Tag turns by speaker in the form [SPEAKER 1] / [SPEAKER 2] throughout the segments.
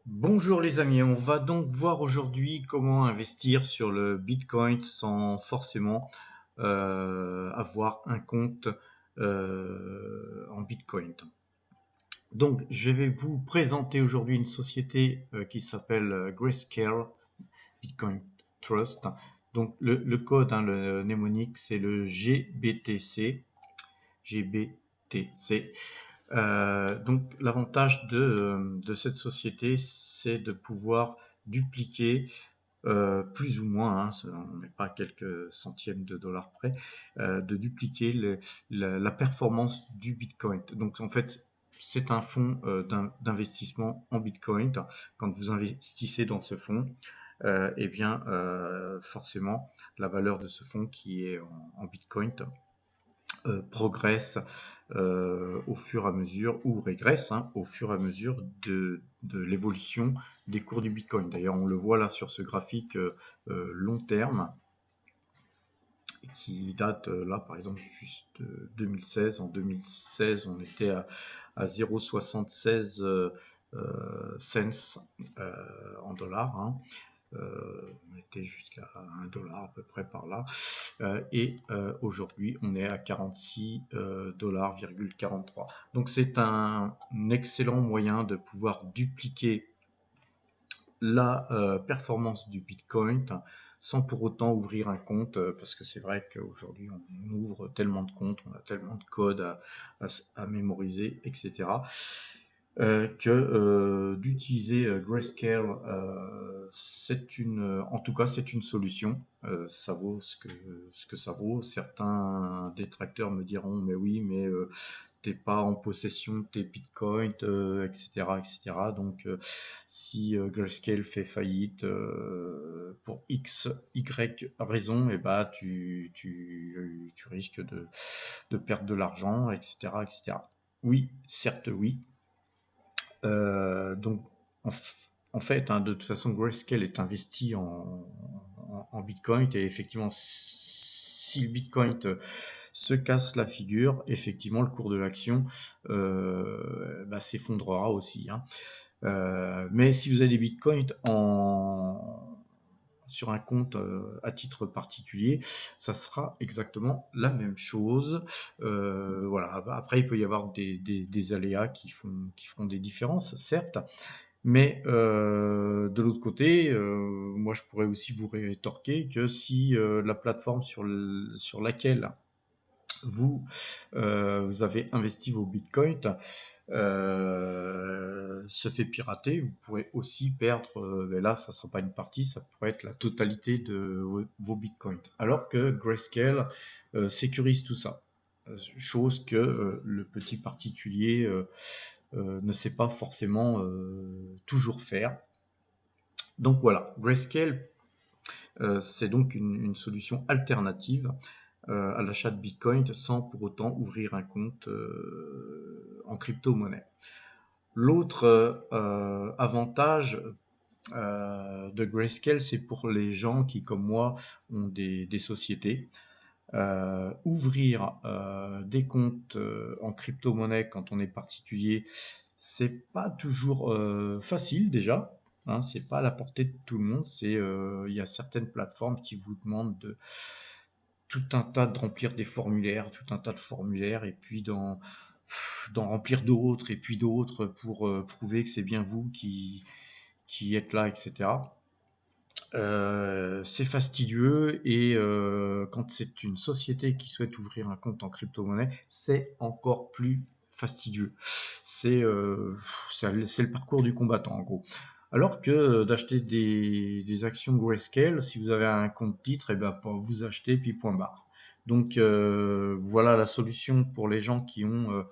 [SPEAKER 1] Bonjour les amis, on va donc voir aujourd'hui comment investir sur le Bitcoin sans forcément avoir un compte en Bitcoin. Donc je vais vous présenter aujourd'hui une société qui s'appelle Grayscale Bitcoin Trust. Donc le code, le mnémonique, c'est le GBTC. GBTC. Donc l'avantage de cette société, c'est de pouvoir dupliquer plus ou moins, on n'est pas à quelques centièmes de dollars près, de dupliquer la performance du Bitcoin. Donc en fait, c'est un fonds d'investissement en Bitcoin. Quand vous investissez dans ce fonds, eh bien forcément, la valeur de ce fonds qui est en Bitcoin progresse au fur et à mesure, ou régresse au fur et à mesure de l'évolution des cours du Bitcoin. D'ailleurs, on le voit là sur ce graphique long terme, qui date là par exemple juste 2016. En 2016, on était à 0,76 cents en dollars. On était jusqu'à 1 dollar à peu près par là. Et aujourd'hui, on est à 46 $,43. Donc c'est un excellent moyen de pouvoir dupliquer la performance du Bitcoin sans pour autant ouvrir un compte, parce que c'est vrai qu'aujourd'hui on ouvre tellement de comptes, on a tellement de codes à mémoriser, etc. Que d'utiliser Grayscale, en tout cas, c'est une solution. Ça vaut ce que ça vaut. Certains détracteurs me diront, mais oui, mais t'es pas en possession de tes bitcoins, etc., etc. Donc, si Grayscale fait faillite pour X, Y raison, et bah, tu risques de perdre de l'argent, etc., etc. Oui, certes, oui. Donc, en fait, de toute façon, Grayscale est investi en Bitcoin et effectivement, si le Bitcoin se casse la figure, effectivement, le cours de l'action s'effondrera aussi. Mais si vous avez des Bitcoins sur un compte à titre particulier, ça sera exactement la même chose. Voilà. Après, il peut y avoir des aléas qui feront des différences, certes, mais de l'autre côté, moi je pourrais aussi vous rétorquer que si la plateforme sur laquelle vous avez investi vos bitcoins se fait pirater, vous pourrez aussi perdre, mais là ça ne sera pas une partie, ça pourrait être la totalité de vos bitcoins. Alors que Grayscale sécurise tout ça. Chose que le petit particulier ne sait pas forcément toujours faire. Donc voilà, Grayscale, c'est donc une solution alternative à l'achat de Bitcoin sans pour autant ouvrir un compte en crypto-monnaie. L'autre avantage de Grayscale, c'est pour les gens qui, comme moi, ont des sociétés. Ouvrir des comptes en crypto-monnaie quand on est particulier, c'est pas toujours facile déjà. C'est pas à la portée de tout le monde. Il y a certaines plateformes qui vous demandent tout un tas de remplir des formulaires, tout un tas de formulaires, et puis d'en remplir d'autres, et puis d'autres pour prouver que c'est bien vous qui êtes là, etc. C'est fastidieux et quand c'est une société qui souhaite ouvrir un compte en crypto-monnaie, c'est encore plus fastidieux. C'est c'est le parcours du combattant en gros. Alors que d'acheter des actions Grayscale, si vous avez un compte titre, et ben vous achetez puis point barre. Donc voilà la solution pour les gens qui ont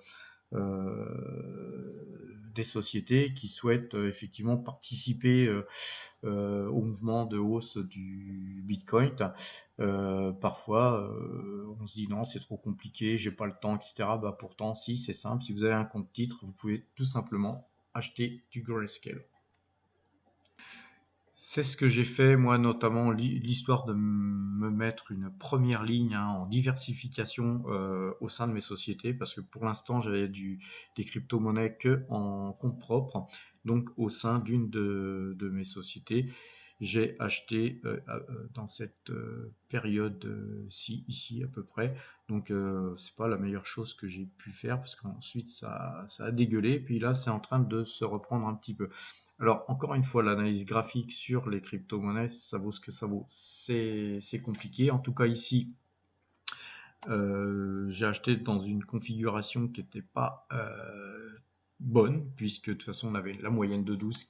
[SPEAKER 1] des sociétés qui souhaitent effectivement participer au mouvement de hausse du Bitcoin. Parfois, on se dit non, c'est trop compliqué, j'ai pas le temps, etc. Bah, pourtant, si, c'est simple. Si vous avez un compte titre, vous pouvez tout simplement acheter du Grayscale. C'est ce que j'ai fait, moi, notamment l'histoire de me mettre une première ligne hein, en diversification au sein de mes sociétés, parce que pour l'instant, j'avais des crypto-monnaies que en compte propre. Donc, au sein d'une de mes sociétés, j'ai acheté dans cette période-ci, ici à peu près. Donc, c'est pas la meilleure chose que j'ai pu faire, parce qu'ensuite, ça a dégueulé. Puis là, c'est en train de se reprendre un petit peu. Alors, encore une fois, l'analyse graphique sur les crypto-monnaies, ça vaut ce que ça vaut. C'est compliqué. En tout cas, ici, j'ai acheté dans une configuration qui n'était pas bonne, puisque de toute façon, on avait la moyenne de 12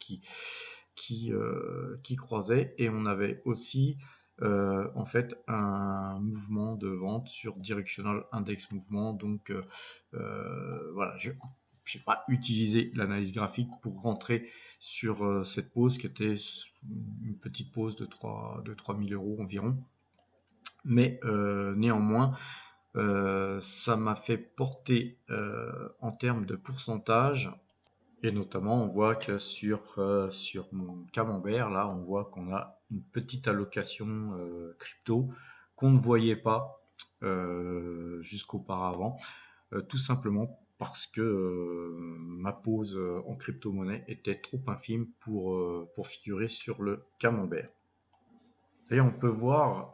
[SPEAKER 1] qui croisait, et on avait aussi en fait un mouvement de vente sur Directional Index Mouvement. Donc, voilà, je n'ai pas utilisé l'analyse graphique pour rentrer sur cette pause qui était une petite pause de 3 000 € environ. Mais néanmoins, ça m'a fait porter en termes de pourcentage. Et notamment, on voit que sur mon camembert, là, on voit qu'on a une petite allocation crypto qu'on ne voyait pas jusqu'auparavant, tout simplement parce que ma pose en crypto-monnaie était trop infime pour figurer sur le camembert. D'ailleurs, on peut voir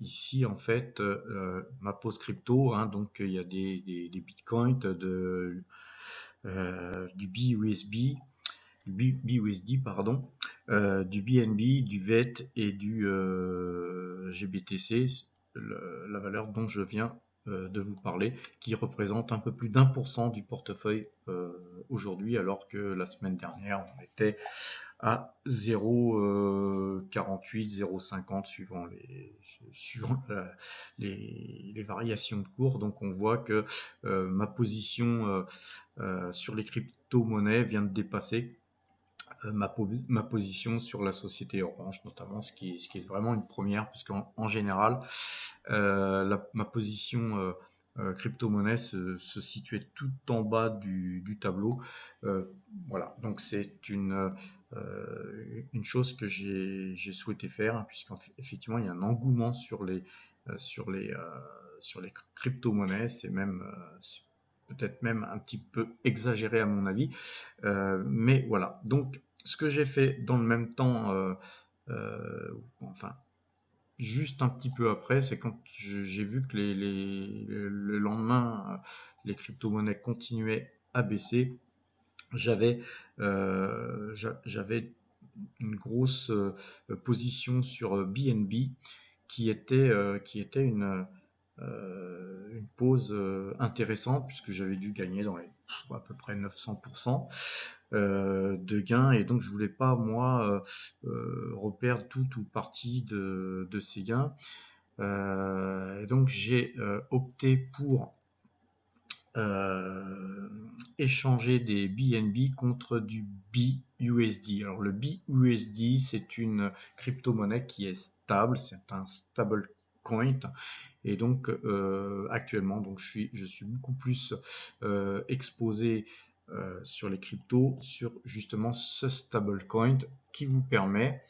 [SPEAKER 1] ici en fait ma pose crypto, hein, donc il y a des bitcoins, du BUSB, BUSD, pardon, du BNB, du VET et du GBTC, la valeur dont je viens de vous parler, qui représente un peu plus d'1% du portefeuille aujourd'hui, alors que la semaine dernière, on était à 0,48, 0,50 suivant les variations de cours. Donc on voit que ma position sur les crypto-monnaies vient de dépasser ma position sur la société Orange, notamment, ce qui est vraiment une première, puisqu'en en général, ma position crypto-monnaie se situait tout en bas du tableau. Euh, voilà, donc c'est une chose que j'ai souhaité faire, hein, puisqu'effectivement, il y a un engouement sur les, euh, sur les crypto-monnaies. C'est peut-être même un petit peu exagéré à mon avis. Mais voilà, donc ce que j'ai fait dans le même temps, enfin, juste un petit peu après, c'est quand j'ai vu que le lendemain, les crypto-monnaies continuaient à baisser. J'avais j'avais une grosse position sur BNB qui était une pause intéressante, puisque j'avais dû gagner dans les à peu près 900% de gains, et donc je voulais pas moi reperdre tout ou partie de ces gains. Et donc j'ai opté pour euh, échanger des BNB contre du BUSD. Alors le BUSD, c'est une crypto-monnaie qui est stable, c'est un stable coin. Et donc actuellement, donc je suis beaucoup plus exposé sur les cryptos, sur justement ce stablecoin qui vous permet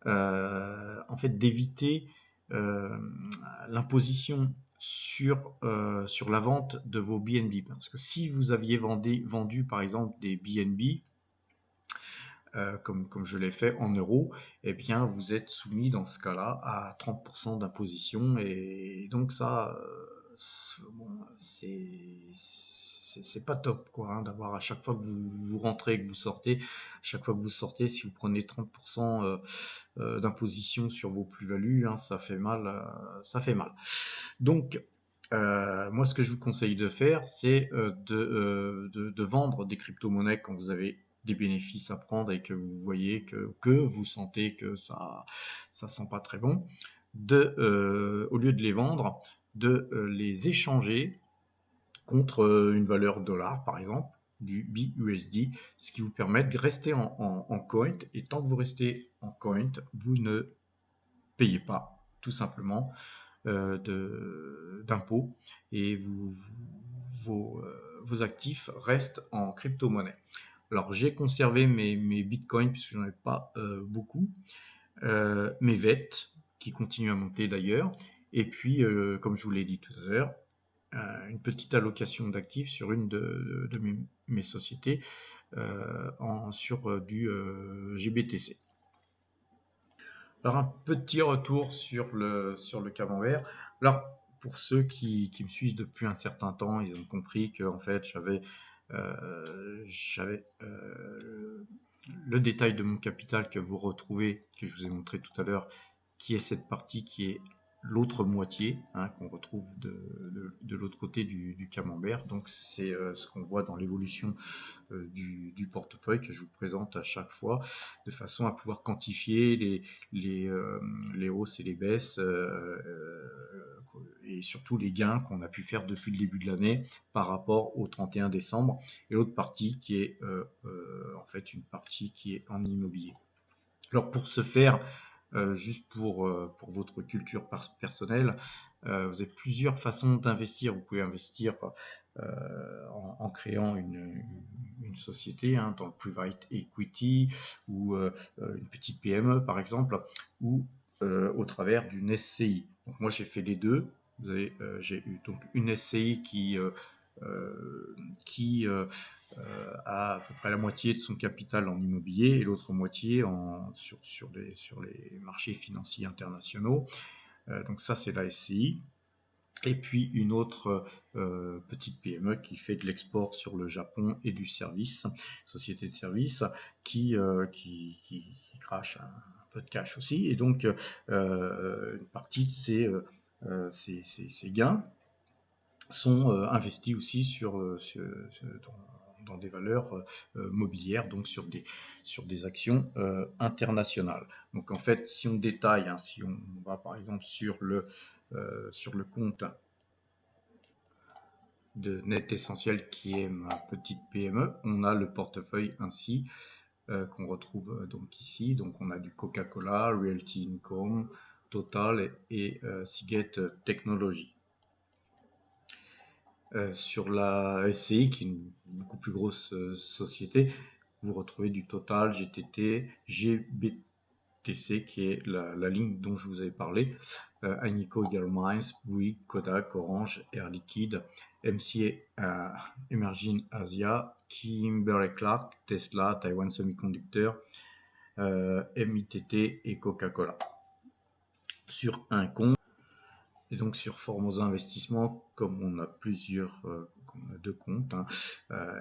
[SPEAKER 1] en fait d'éviter euh, l'imposition sur la vente de vos BNB. Parce que si vous aviez vendu par exemple des BNB, comme je l'ai fait en euros, eh bien vous êtes soumis dans ce cas-là à 30% d'imposition, et donc ça, bon, c'est pas top quoi, hein, d'avoir à chaque fois que vous rentrez et que vous sortez, à chaque fois que vous sortez, si vous prenez 30% d'imposition sur vos plus-values, hein, ça fait mal, ça fait mal. Donc moi, ce que je vous conseille de faire, c'est de vendre des crypto-monnaies quand vous avez des bénéfices à prendre et que vous voyez que vous sentez que ça sent pas très bon, au lieu de les vendre, de les échanger contre une valeur dollar, par exemple, du BUSD, ce qui vous permet de rester en coin, et tant que vous restez en coin, vous ne payez pas, tout simplement, d'impôts, et vos actifs restent en crypto-monnaie. Alors, j'ai conservé mes bitcoins puisque j'en ai pas beaucoup, mes VET qui continuent à monter d'ailleurs, et puis, comme je vous l'ai dit tout à l'heure, une petite allocation d'actifs sur une de mes sociétés sur du GBTC. Alors, un petit retour sur le camembert. Alors, pour ceux qui me suivent depuis un certain temps, ils ont compris que en fait, j'avais le détail de mon capital que vous retrouvez, que je vous ai montré tout à l'heure, qui est cette partie qui est l'autre moitié, hein, qu'on retrouve de l'autre côté du camembert. Donc, c'est ce qu'on voit dans l'évolution du portefeuille que je vous présente à chaque fois, de façon à pouvoir quantifier les, euh, les hausses et les baisses, et surtout les gains qu'on a pu faire depuis le début de l'année par rapport au 31 décembre, et l'autre partie qui est en fait une partie qui est en immobilier. Alors pour ce faire, juste pour votre culture personnelle, vous avez plusieurs façons d'investir. Vous pouvez investir en créant une société, hein, dans le private equity ou une petite PME par exemple, ou au travers d'une SCI. Donc moi j'ai fait les deux. J'ai eu donc une SCI a à peu près la moitié de son capital en immobilier et l'autre moitié sur les marchés financiers internationaux. Donc ça, c'est la SCI. Et puis une autre petite PME qui fait de l'export sur le Japon et du service, société de service, qui crache un peu de cash aussi. Et donc, une partie de ces gains sont investis aussi dans des valeurs mobilières, donc sur des actions internationales. Donc en fait, si on détaille, hein, si on va par exemple sur le compte de Net Essentiel qui est ma petite PME, on a le portefeuille ainsi qu'on retrouve donc ici. Donc on a du Coca-Cola, Realty Income, Total et Seagate Technologies. Sur la SCI, qui est une beaucoup plus grosse société, vous retrouvez du Total, GTT, GBTC, qui est la ligne dont je vous avais parlé, Agnico Eagle Mines, Bouygues, Kodak, Orange, Air Liquide, MCA Emerging Asia, Kimberly-Clark, Tesla, Taiwan Semiconductor, MITT et Coca-Cola. Sur un compte, et donc sur Formosa Investissement, comme on a deux comptes, hein,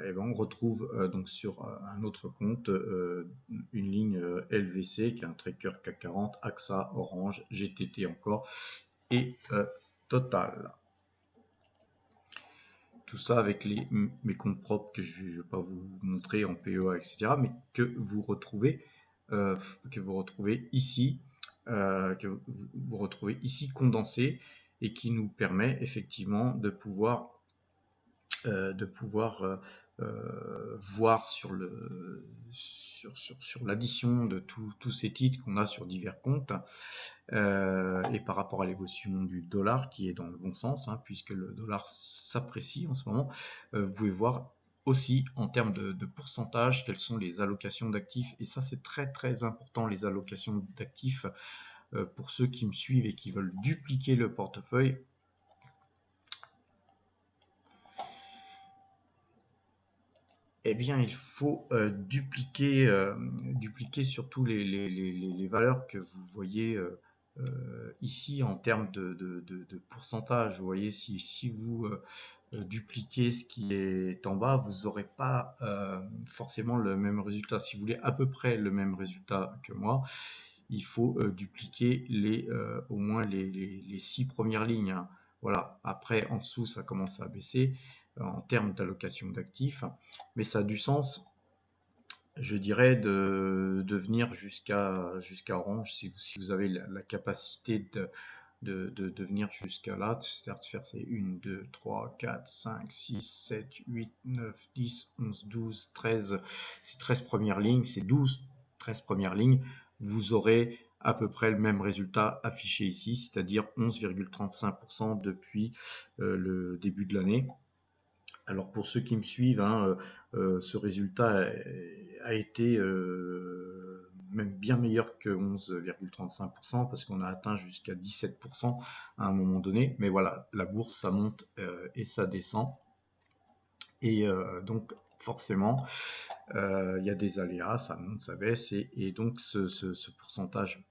[SPEAKER 1] et ben on retrouve donc sur un autre compte une ligne LVC qui est un tracker CAC 40, AXA, Orange, GTT encore et Total. Tout ça avec mes comptes propres que je ne vais pas vous montrer en PEA, etc., mais que vous retrouvez ici, vous retrouvez ici condensé et qui nous permet effectivement de pouvoir voir sur l'addition de tous ces titres qu'on a sur divers comptes, et par rapport à l'évolution du dollar qui est dans le bon sens, hein, puisque le dollar s'apprécie en ce moment, vous pouvez voir aussi en termes de pourcentage quelles sont les allocations d'actifs. Et ça, c'est très très important, les allocations d'actifs, pour ceux qui me suivent et qui veulent dupliquer le portefeuille. Eh bien, il faut dupliquer surtout les valeurs que vous voyez ici en termes de pourcentage. Vous voyez, si vous dupliquer ce qui est en bas, vous n'aurez pas forcément le même résultat. Si vous voulez à peu près le même résultat que moi, il faut dupliquer au moins les 6 premières lignes, hein. Voilà. Après, en dessous, ça commence à baisser en termes d'allocation d'actifs, mais ça a du sens, je dirais, de venir jusqu'à Orange si vous avez la capacité de venir jusqu'à là, c'est-à-dire de faire ces 1, 2, 3, 4, 5, 6, 7, 8, 9, 10, 11, 12, 13, ces 13 premières lignes, ces 12, 13 premières lignes, vous aurez à peu près le même résultat affiché ici, c'est-à-dire 11,35% depuis le début de l'année. Alors pour ceux qui me suivent, hein, ce résultat a été même bien meilleur que 11,35% parce qu'on a atteint jusqu'à 17% à un moment donné. Mais voilà, la bourse, ça monte et ça descend. Et donc forcément, il y a des aléas, ça monte, ça baisse, et donc ce pourcentage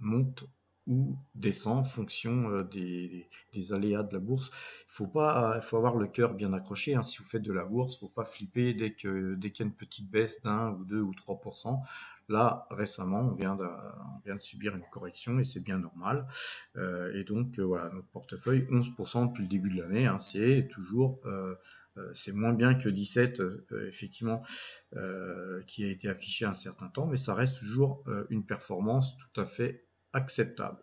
[SPEAKER 1] monte ou descend en fonction des aléas de la bourse. Il faut avoir le cœur bien accroché, hein. Si vous faites de la bourse, faut pas flipper dès qu'il y a une petite baisse d'1 ou 2 ou 3%. Là, récemment, on vient de subir une correction et c'est bien normal. Et donc, voilà, notre portefeuille, 11% depuis le début de l'année, hein, c'est toujours c'est moins bien que 17, effectivement, qui a été affiché un certain temps, mais ça reste toujours une performance tout à fait acceptable.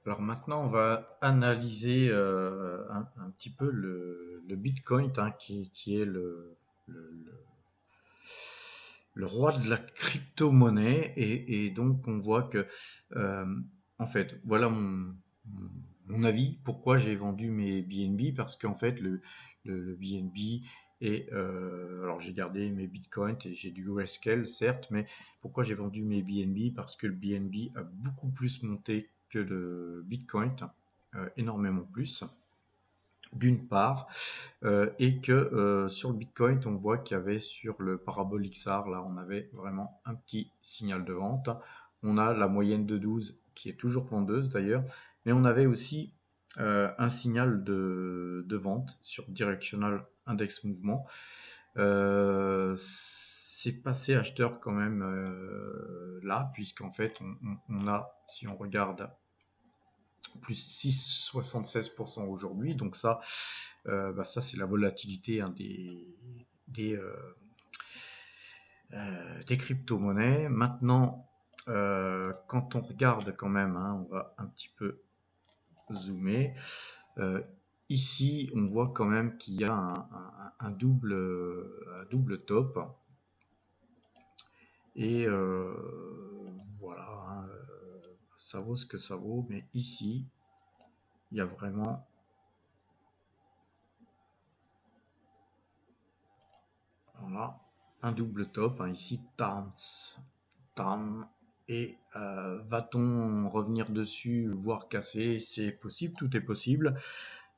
[SPEAKER 1] Alors maintenant, on va analyser un petit peu le Bitcoin, hein, qui est le roi de la crypto-monnaie. Et donc, on voit que, euh, en fait, voilà mon avis, pourquoi j'ai vendu mes BNB, parce qu'en fait, le BNB alors j'ai gardé mes bitcoins et j'ai du Grayscale, certes, mais pourquoi j'ai vendu mes BNB? Parce que le BNB a beaucoup plus monté que le Bitcoin, énormément plus, d'une part, et que sur le Bitcoin, on voit qu'il y avait sur le parabole XR, là, on avait vraiment un petit signal de vente. On a la moyenne de 12 qui est toujours vendeuse d'ailleurs, mais on avait aussi un signal de vente sur Directional Index Mouvement. C'est passé acheteur quand même là, puisqu'en fait, on a, si on regarde, plus 6,76% aujourd'hui. Donc ça, ça c'est la volatilité, hein, des, euh, des crypto-monnaies. Maintenant, quand on regarde quand même, hein, on va un petit peu zoomer. Euh, Ici, on voit quand même qu'il y a un double top. Et voilà, hein, ça vaut ce que ça vaut. Mais ici, il y a vraiment, voilà, un double top, hein, ici, tam. Et va-t-on revenir dessus, voire casser? C'est possible, tout est possible.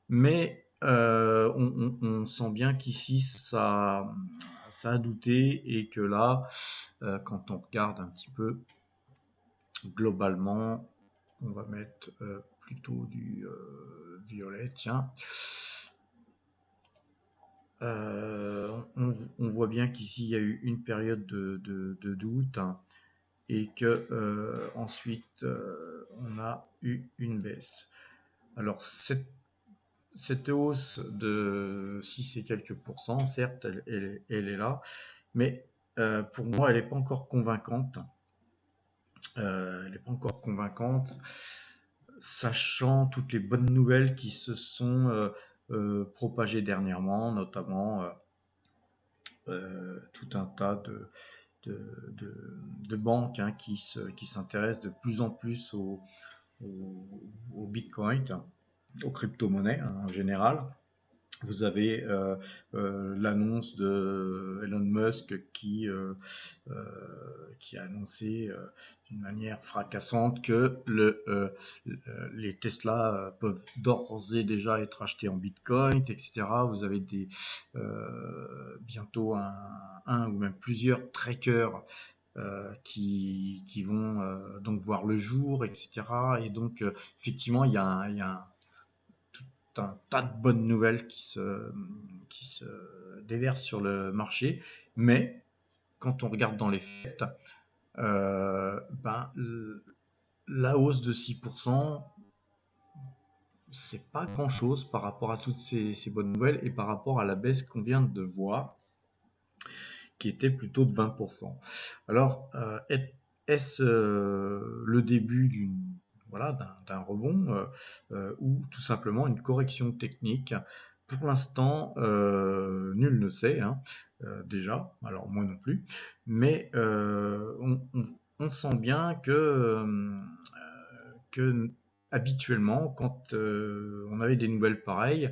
[SPEAKER 1] Mais on sent bien qu'ici, ça a douté, et que là, quand on regarde un petit peu globalement, on va mettre plutôt du violet, tiens. On voit bien qu'ici, il y a eu une période de doute, hein, et que ensuite, on a eu une baisse. Alors, cette hausse de 6 et quelques pourcents, certes, elle est là, mais pour moi, elle n'est pas encore convaincante. Elle n'est pas encore convaincante, sachant toutes les bonnes nouvelles qui se sont propagées dernièrement, notamment tout un tas de banques, hein, qui s'intéressent de plus en plus au Bitcoin, aux crypto-monnaies, hein, en général. Vous avez l'annonce de Elon Musk euh, qui a annoncé d'une manière fracassante que les Tesla peuvent d'ores et déjà être achetés en Bitcoin, etc. Vous avez bientôt un ou même plusieurs trackers qui vont donc voir le jour, etc. Et donc, effectivement, il y a un tas de bonnes nouvelles qui se déversent sur le marché, mais quand on regarde dans les faits, ben, la hausse de 6%, c'est pas grand-chose par rapport à toutes ces bonnes nouvelles et par rapport à la baisse qu'on vient de voir, qui était plutôt de 20%. Alors, est-ce le début voilà, d'un rebond ou tout simplement une correction technique? Pour l'instant, nul ne sait, hein, déjà, alors moi non plus, mais on sent bien que habituellement, quand on avait des nouvelles pareilles,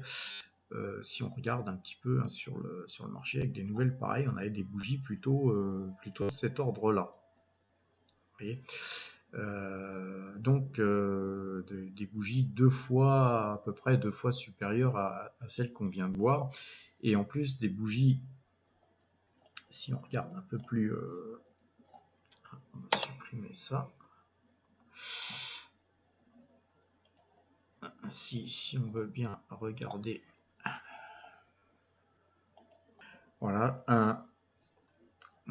[SPEAKER 1] si on regarde un petit peu hein, sur le marché avec des nouvelles pareilles, on avait des bougies plutôt de cet ordre-là. Vous voyez. Donc des bougies à peu près deux fois supérieures à celles qu'on vient de voir. Et en plus des bougies, si on regarde un peu plus, on va supprimer ça. Si on veut bien regarder, voilà, un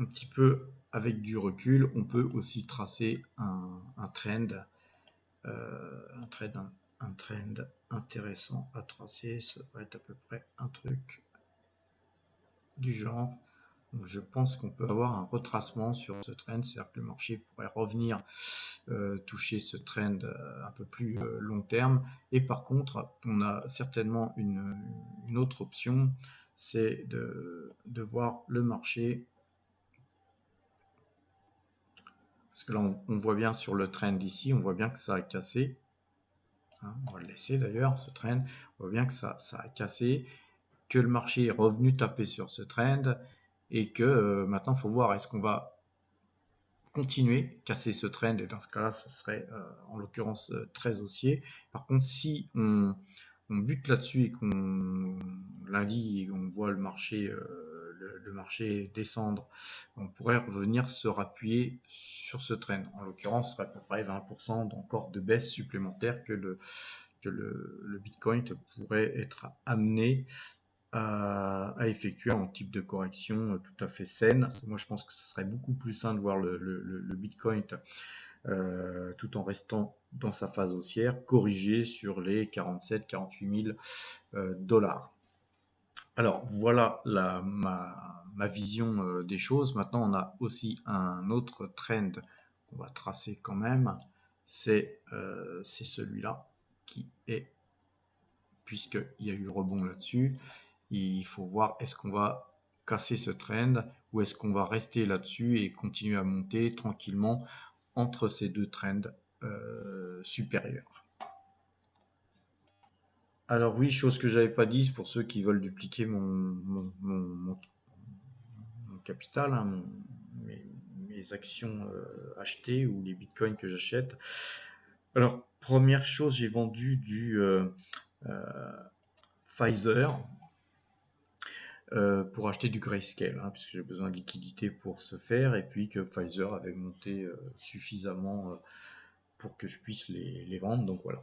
[SPEAKER 1] petit peu avec du recul, on peut aussi tracer un trend, un trend, un trend intéressant à tracer. Ça va être à peu près un truc du genre. Donc je pense qu'on peut avoir un retracement sur ce trend, c'est-à-dire que le marché pourrait revenir toucher ce trend un peu plus long terme. Et par contre, on a certainement une autre option, c'est de voir le marché. Parce que là, on voit bien sur le trend ici, on voit bien que ça a cassé. Hein, on va le laisser d'ailleurs, ce trend. On voit bien que ça a cassé, que le marché est revenu taper sur ce trend et que maintenant, il faut voir est-ce qu'on va continuer, casser ce trend, et dans ce cas-là, ce serait en l'occurrence très haussier. Par contre, si on bute là-dessus et qu'on lundi on voit le marché, le marché descendre, on pourrait revenir se rappuyer sur ce trend. En l'occurrence, ce serait à peu près 20% encore de baisse supplémentaire que le Bitcoin pourrait être amené à effectuer un type de correction tout à fait saine. Moi, je pense que ce serait beaucoup plus sain de voir le Bitcoin tout en restant dans sa phase haussière, corrigé sur les 47-48 000 dollars. Alors, voilà ma vision des choses. Maintenant, on a aussi un autre trend qu'on va tracer quand même. C'est celui-là qui est, puisqu'il y a eu rebond là-dessus, il faut voir est-ce qu'on va casser ce trend ou est-ce qu'on va rester là-dessus et continuer à monter tranquillement entre ces deux trends supérieurs. Alors oui, chose que j'avais pas dit pour ceux qui veulent dupliquer mon capital, hein, mes actions achetées ou les bitcoins que j'achète. Alors première chose, j'ai vendu du Pfizer, pour acheter du grayscale, hein, puisque j'ai besoin de liquidité pour ce faire, et puis que Pfizer avait monté suffisamment pour que je puisse les vendre, donc voilà.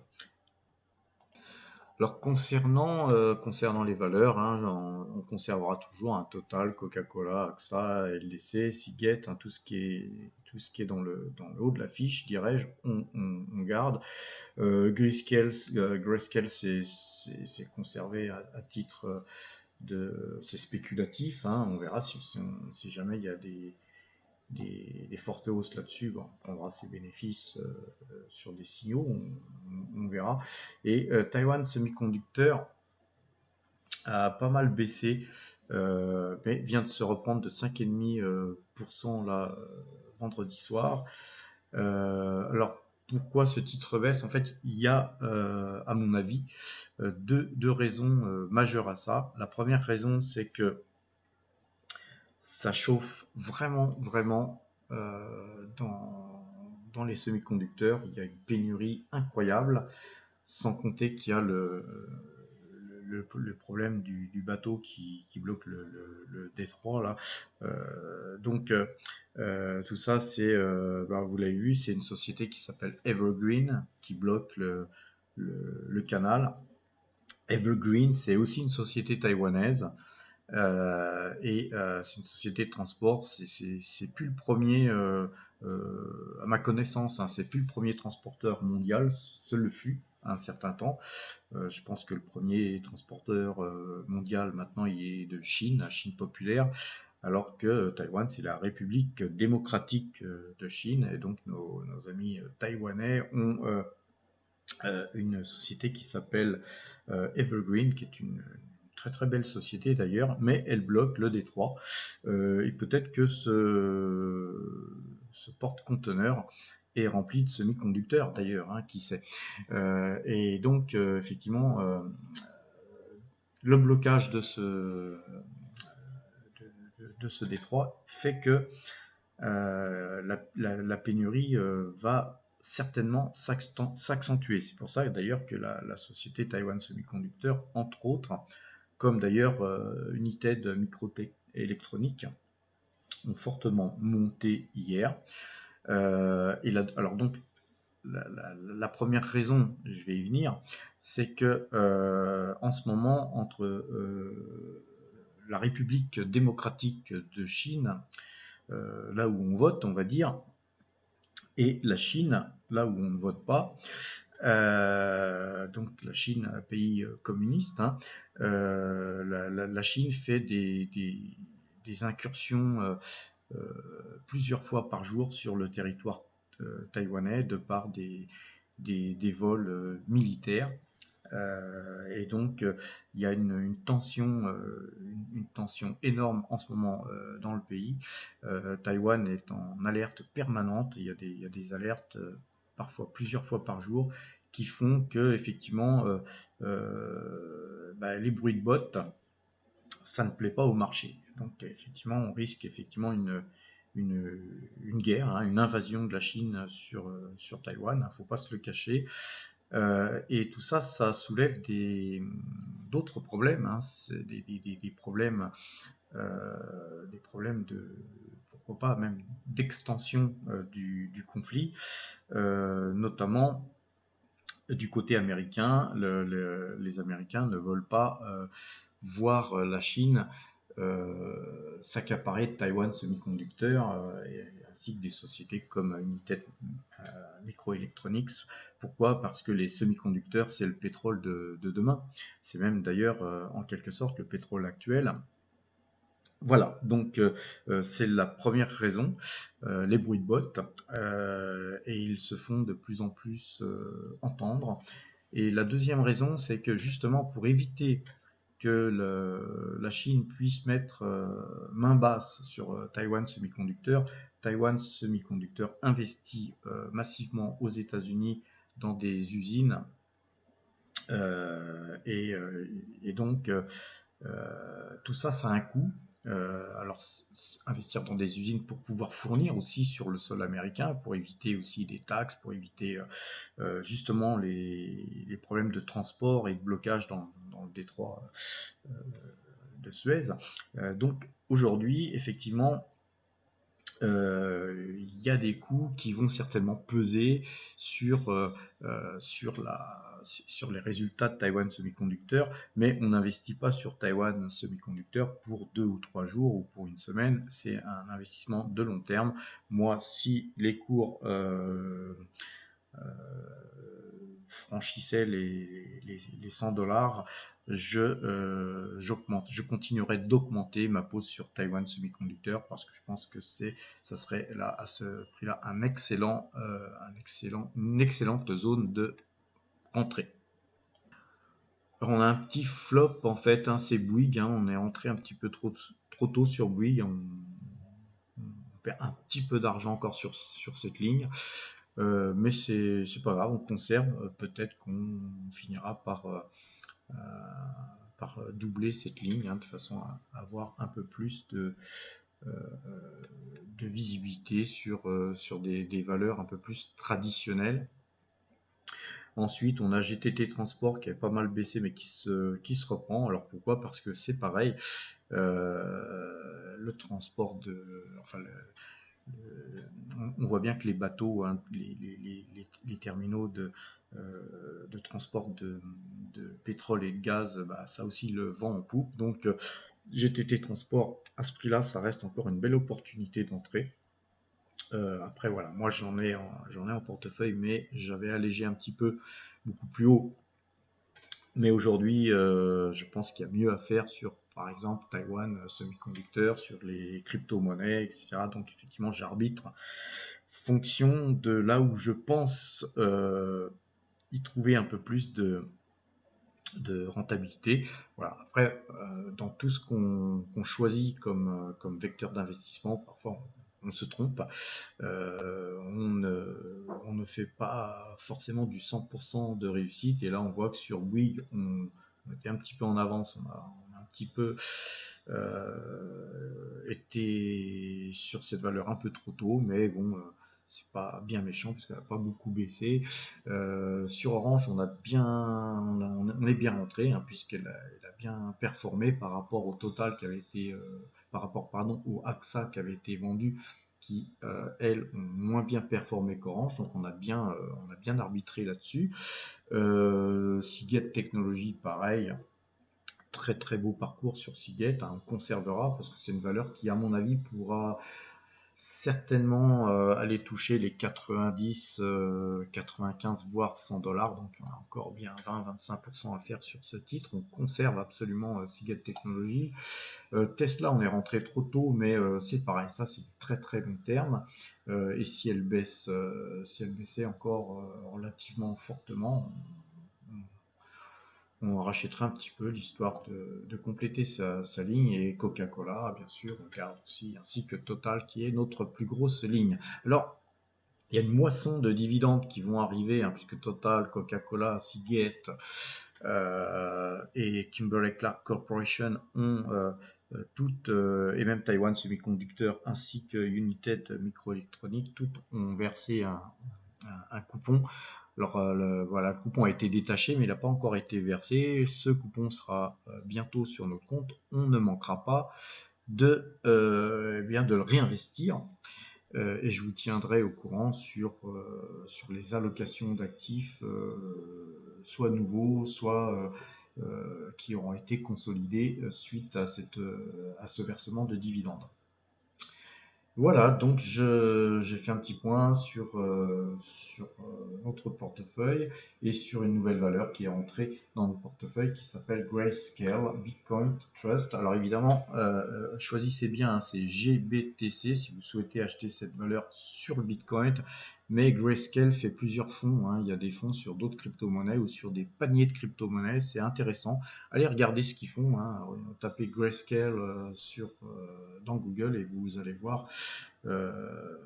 [SPEAKER 1] Alors concernant les valeurs, hein, on conservera toujours un Total, Coca-Cola, AXA, LDC, Seagate, hein, tout ce qui est dans le haut de la fiche, dirais-je, on garde. Grayscale, c'est conservé à titre c'est spéculatif, hein, on verra si jamais il y a des fortes hausses là-dessus, bon, on prendra ses bénéfices sur des signaux, on verra. Et Taiwan Semiconductor a pas mal baissé, mais vient de se reprendre de 5,5% là vendredi soir. Alors pourquoi ce titre baisse? En fait, il y a, à mon avis, deux raisons majeures à ça. La première raison, c'est que ça chauffe vraiment, vraiment dans les semi-conducteurs. Il y a une pénurie incroyable, sans compter qu'il y a le problème du bateau qui bloque le détroit là. Tout ça, vous l'avez vu, c'est une société qui s'appelle Evergreen qui bloque le canal. Evergreen, c'est aussi une société taïwanaise. C'est une société de transport. C'est plus le premier, à ma connaissance, hein, c'est plus le premier transporteur mondial. Ce le fut à un certain temps. Je pense que le premier transporteur mondial maintenant il est de Chine, la Chine populaire, alors que Taïwan c'est la République démocratique de Chine. Et donc nos amis taïwanais ont une société qui s'appelle Evergreen, qui est une très très belle société d'ailleurs, mais elle bloque le détroit. Et peut-être que ce porte-conteneur est rempli de semi-conducteurs d'ailleurs, hein, qui sait. Et donc effectivement, le blocage de ce détroit fait que la pénurie va certainement s'accentuer. C'est pour ça d'ailleurs que la société Taiwan Semiconductor, entre autres, comme d'ailleurs United Microélectronique, ont fortement monté hier. Alors donc, la première raison, je vais y venir, c'est que en ce moment, entre la République démocratique de Chine, là où on vote, on va dire, et la Chine, là où on ne vote pas, donc la Chine, un pays communiste, hein, la Chine fait des incursions plusieurs fois par jour sur le territoire taïwanais de par des vols militaires. Et donc, il y a une tension énorme en ce moment dans le pays. Taïwan est en alerte permanente. Il y a des alertes parfois plusieurs fois par jour qui font que effectivement les bruits de bottes, ça ne plaît pas au marché. Donc effectivement, on risque effectivement une, une guerre, hein, une invasion de la Chine sur Taïwan. Il ne faut pas se le cacher. Et tout ça, ça soulève d'autres problèmes, hein, des problèmes de, pourquoi pas même d'extension du conflit, notamment du côté américain. Les Américains ne veulent pas voir la Chine s'accaparer de Taiwan Semiconductor ainsi que des sociétés comme United Microelectronics. Pourquoi? Parce que les semi-conducteurs, c'est le pétrole de demain. C'est même d'ailleurs en quelque sorte le pétrole actuel. Voilà, donc c'est la première raison, les bruits de bottes, et ils se font de plus en plus entendre. Et la deuxième raison, c'est que justement pour éviter que la Chine puisse mettre main basse sur Taiwan Semiconductor. Taiwan Semiconductor investit massivement aux États-Unis dans des usines et donc tout ça, ça a un coût. Alors, investir dans des usines pour pouvoir fournir aussi sur le sol américain, pour éviter aussi des taxes, pour éviter justement les problèmes de transport et de blocage dans le détroit de Suez. Donc aujourd'hui, effectivement, il y a des coûts qui vont certainement peser sur, sur les résultats de Taiwan Semiconductor, mais on n'investit pas sur Taiwan Semiconductor pour 2 ou 3 jours ou pour une semaine, c'est un investissement de long terme. Moi, si les cours franchissait les 100 dollars, je continuerai d'augmenter ma pose sur Taiwan Semiconductor parce que je pense que ça serait là à ce prix-là une excellente zone de entrée. Alors, on a un petit flop en fait, hein, c'est Bouygues, hein, on est entré un petit peu trop tôt sur Bouygues, on perd un petit peu d'argent encore sur cette ligne. Mais c'est pas grave, on conserve. Peut-être qu'on finira par doubler cette ligne, hein, de façon à avoir un peu plus de visibilité sur des valeurs un peu plus traditionnelles. Ensuite, on a GTT Transport qui a pas mal baissé mais qui se reprend. Alors pourquoi? Parce que c'est pareil, le transport enfin, on voit bien que les bateaux, hein, les terminaux de transport de pétrole et de gaz, bah, ça aussi le vent en poupe. Donc GTT Transport, à ce prix-là, ça reste encore une belle opportunité d'entrée. Après, voilà, moi j'en ai en portefeuille, mais j'avais allégé un petit peu beaucoup plus haut. Mais aujourd'hui, je pense qu'il y a mieux à faire sur, par exemple, Taïwan Semiconductor, sur les crypto-monnaies, etc. Donc effectivement, j'arbitre fonction de là où je pense y trouver un peu plus de rentabilité. Voilà. Après, dans tout ce qu'on choisit comme vecteur d'investissement, parfois on se trompe. On ne fait pas forcément du 100% de réussite. Et là, on voit que sur Bouygues, on était un petit peu en avance, on a un petit peu été sur cette valeur un peu trop tôt, mais bon, c'est pas bien méchant parce qu'elle n'a pas beaucoup baissé. Sur Orange, on est bien rentré hein, puisqu'elle elle a bien performé par rapport au total qui avait été, par rapport pardon au AXA qui avait été vendu, qui elles ont moins bien performé qu'Orange, donc on a bien arbitré là-dessus. Seagate Technologies, pareil, très très beau parcours sur Seagate, hein, on conservera parce que c'est une valeur qui, à mon avis, pourra certainement aller toucher les 90, 95, voire 100 dollars. Donc on a encore bien 20-25% à faire sur ce titre. On conserve absolument Seagate Technologies. Tesla, on est rentré trop tôt, mais c'est pareil, ça c'est du très très long terme. Et si elle baissait encore relativement fortement, on rachèterait un petit peu l'histoire de compléter sa ligne, et Coca-Cola, bien sûr, on garde aussi, ainsi que Total, qui est notre plus grosse ligne. Alors, il y a une moisson de dividendes qui vont arriver, hein, puisque Total, Coca-Cola, Seagate et Kimberly-Clark Corporation ont toutes, et même Taiwan Semiconductor ainsi que United Microelectronics, toutes ont versé un coupon. Alors voilà, le coupon a été détaché, mais il n'a pas encore été versé. Ce coupon sera bientôt sur notre compte. On ne manquera pas eh bien, de le réinvestir. Et je vous tiendrai au courant sur les allocations d'actifs, soit nouveaux, soit qui auront été consolidés suite à ce versement de dividendes. Voilà, donc j'ai fait un petit point sur notre portefeuille et sur une nouvelle valeur qui est entrée dans notre portefeuille qui s'appelle Grayscale Bitcoin Trust. Alors évidemment, choisissez bien, hein, c'est GBTC si vous souhaitez acheter cette valeur sur le Bitcoin, mais Grayscale fait plusieurs fonds, hein. Il y a des fonds sur d'autres crypto-monnaies ou sur des paniers de crypto-monnaies, c'est intéressant. Allez regarder ce qu'ils font, hein. Tapez Grayscale dans Google et vous allez voir, euh,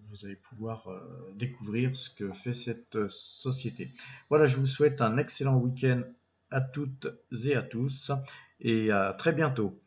[SPEAKER 1] vous allez pouvoir découvrir ce que fait cette société. Voilà, je vous souhaite un excellent week-end à toutes et à tous et à très bientôt.